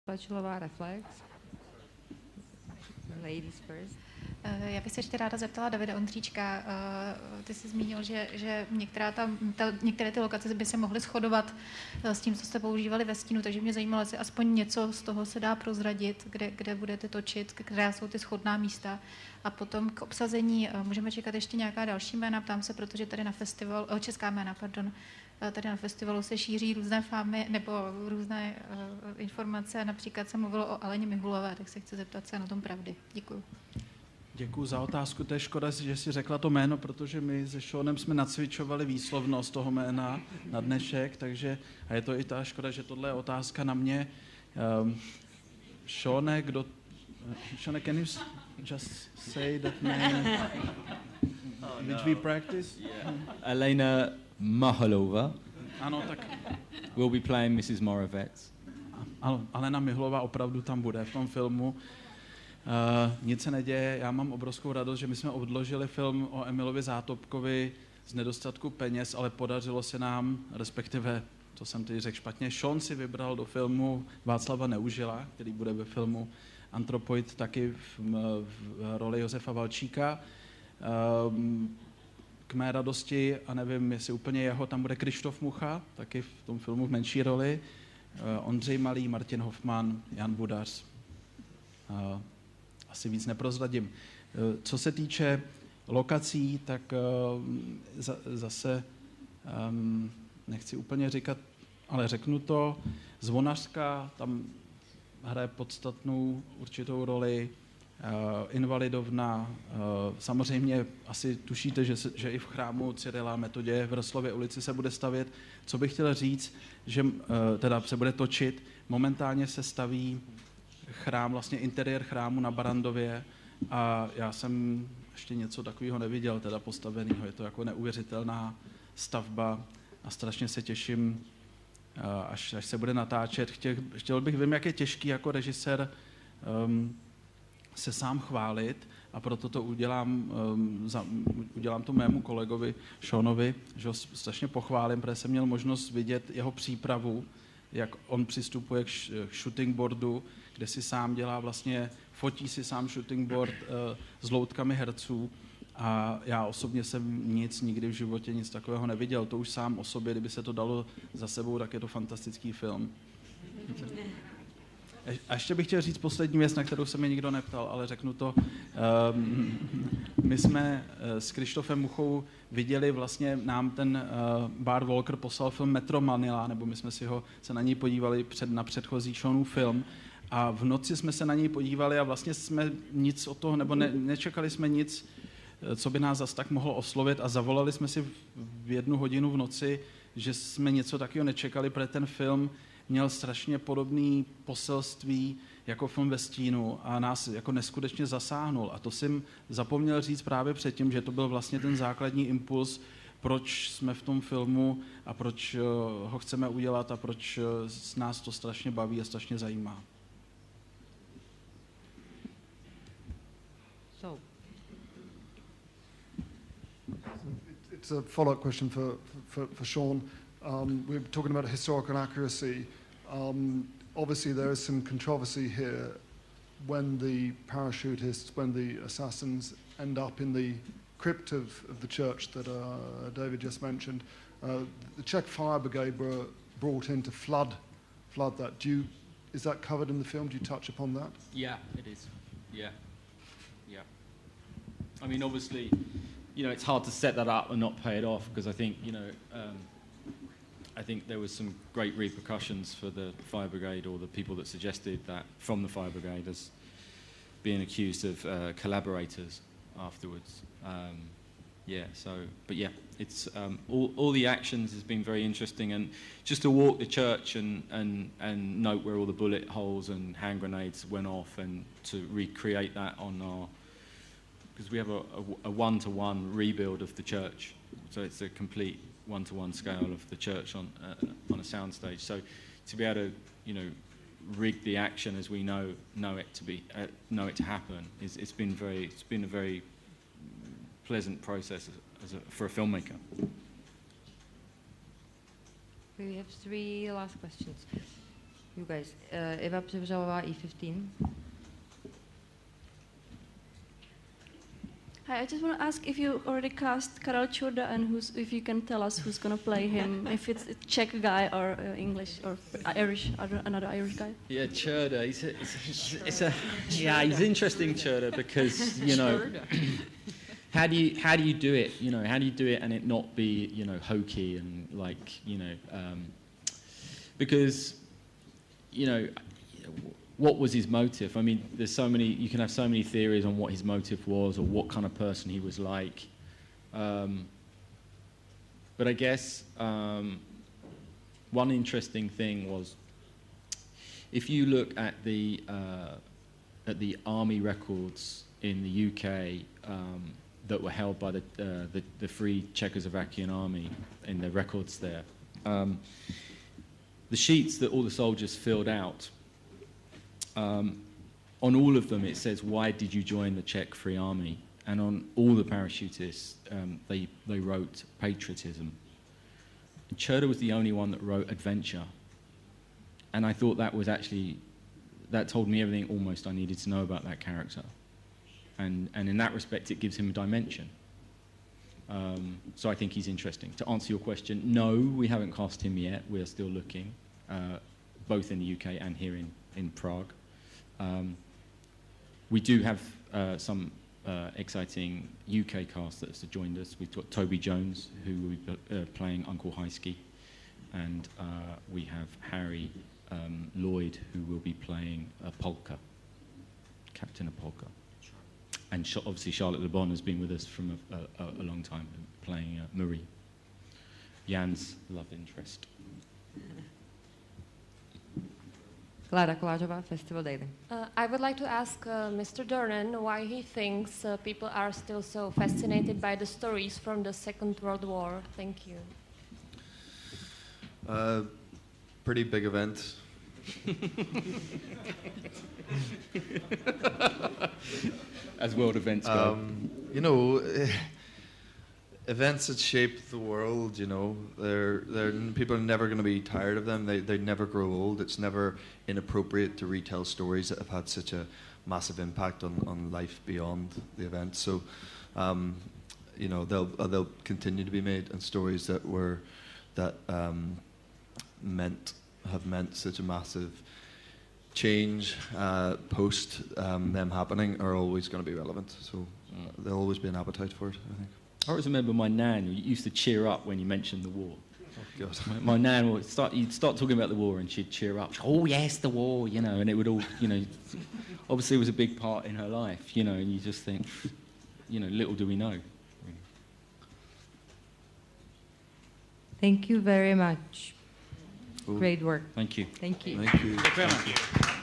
Pačilová reflex. Ladies first. Já bych se ještě ráda zeptala Davida Ondříčka. Ty jsi zmínil, že některé ty lokace by se mohly shodovat s tím, co jste používali ve stínu, takže mě zajímalo, jestli aspoň něco z toho se dá prozradit, kde budete točit, která jsou ty shodná místa. A potom k obsazení můžeme čekat ještě nějaká další jména, ptám se, protože tady na festival, česká jména, pardon, tady na festivalu se šíří různé fámy nebo různé informace. Například se mluvilo o Aleně Mihulové, tak se chci zeptat, co je na tom pravdy. Děkuji. Děkuji za otázku. To je škoda, že jsi řekla to jméno, protože my se Seanem jsme nacvičovali výslovnost toho jména na dnešek, takže a je to i ta škoda, že tohle je otázka na mě. Seane, can you just say that name which we practice? Yeah. Elena Mahalova. Ano, tak. Will be playing Mrs. Moravec. Alena Mihlová opravdu tam bude v tom filmu. Nic se neděje, já mám obrovskou radost, že my jsme odložili film o Emilovi Zátopkovi z nedostatku peněz, ale podařilo se nám, respektive, to jsem teď řekl špatně, Sean si vybral do filmu Václava Neužila, který bude ve filmu Anthropoid taky v roli Josefa Valčíka. K mé radosti, a nevím, jestli úplně jeho, tam bude Krištof Mucha, taky v tom filmu v menší roli, Ondřej Malý, Martin Hoffman, Jan Budař. Asi víc neprozradím. Co se týče lokací, tak zase nechci úplně říkat, ale řeknu to, Zvonařská tam hraje podstatnou určitou roli, Invalidovna, samozřejmě asi tušíte, že i v chrámu Cyrila Metodě v Roslově ulici se bude stavět. Co bych chtěl říct, že teda se bude točit, momentálně se staví chrám, vlastně interiér chrámu na Barandově a já jsem ještě něco takového neviděl, teda postaveného. Je to jako neuvěřitelná stavba a strašně se těším, až se bude natáčet. Chtěl bych, vím, jak je těžký jako režisér se sám chválit a proto to udělám to mému kolegovi Seanovi, že ho strašně pochválím, protože jsem měl možnost vidět jeho přípravu, jak on přistupuje k shooting boardu, kde si sám dělá vlastně, fotí si sám shooting board s loutkami herců a já osobně jsem nikdy v životě nic takového neviděl. To už sám o sobě, kdyby se to dalo za sebou, tak je to fantastický film. A ještě bych chtěl říct poslední věc, na kterou se mě nikdo neptal, ale řeknu to. My jsme s Krištofem Muchou viděli, vlastně nám ten Bart Walker poslal film Metro Manila, nebo my jsme se na něj podívali na předchozí Seanův film a v noci jsme se na něj podívali a vlastně jsme nic od toho, nebo nečekali jsme nic, co by nás zas tak mohlo oslovit a zavolali jsme si v 1 hodinu v noci, že jsme něco takového nečekali, protože ten film měl strašně podobné poselství jako film Ve stínu a nás jako neskutečně zasáhnul. A to jsem zapomněl říct právě předtím, že to byl vlastně ten základní impuls, proč jsme v tom filmu a proč ho chceme udělat a proč nás to strašně baví a strašně zajímá. So. It's a follow-up question for Sean. We're talking about historical accuracy. Obviously, there is some controversy here when the assassins end up in the crypt of the church that David just mentioned. The Czech fire brigade were brought in to flood that. Is that covered in the film? Do you touch upon that? Yeah, it is. Yeah. I mean, obviously, it's hard to set that up and not pay it off because I think, I think there was some great repercussions for the fire brigade or the people that suggested that from the fire brigade as being accused of collaborators afterwards. It's all the actions has been very interesting, and just to walk the church and note where all the bullet holes and hand grenades went off, and to recreate that on our, because we have a one-to-one rebuild of the church, so it's a complete one-to-one scale of the church on a soundstage. So to be able to, rig the action as we know it to happen, it's been a very pleasant process for a filmmaker. We have 3 last questions. You guys. Eva Převřelová, E15. Hi, I just want to ask if you already cast Karel Čurda and if you can tell us who's going to play him, if it's a Czech guy or English or Irish, another Irish guy. Yeah, Churda. He's interesting, Churda, because you know, how do you do it? You know, how do you do it and it not be hokey and like because what was his motive? I mean, you can have so many theories on what his motive was or what kind of person he was like. But I guess one interesting thing was, if you look at the army records in the UK that were held by the Free Czechoslovakian Army in their records there, the sheets that all the soldiers filled out, on all of them it says, "Why did you join the Czech Free Army?" And on all the parachutists, they wrote patriotism. And Churda was the only one that wrote adventure. And I thought that told me everything almost I needed to know about that character. And in that respect, it gives him a dimension. So I think he's interesting. To answer your question, no, we haven't cast him yet. We're still looking, both in the UK and here in Prague. We do have some exciting UK cast that has joined us. We've got Toby Jones, who will be playing Uncle Heisky, and we have Harry Lloyd, who will be playing Polka, Captain of Polka. And obviously Charlotte Le Bon has been with us from a long time, playing Marie, Jan's love interest. Klára Kolářová, Festival Daily. I would like to ask Mr. Dornan why he thinks people are still so fascinated by the stories from the Second World War. Thank you. Pretty big event. As world events go. Events that shape the world, people are never going to be tired of them. They never grow old. It's never inappropriate to retell stories that have had such a massive impact on life beyond the event. So, they'll continue to be made, and stories that have meant such a massive change post them happening are always going to be relevant. So there'll always be an appetite for it, I think. I always remember my nan who used to cheer up when you mentioned the war. Oh, God. My nan would you'd start talking about the war and she'd cheer up. Oh yes, the war, and it would all, obviously it was a big part in her life, and you just think, little do we know. Really. Thank you very much. Cool. Great work. Thank you. Thank you. Thank you. Thank you very much.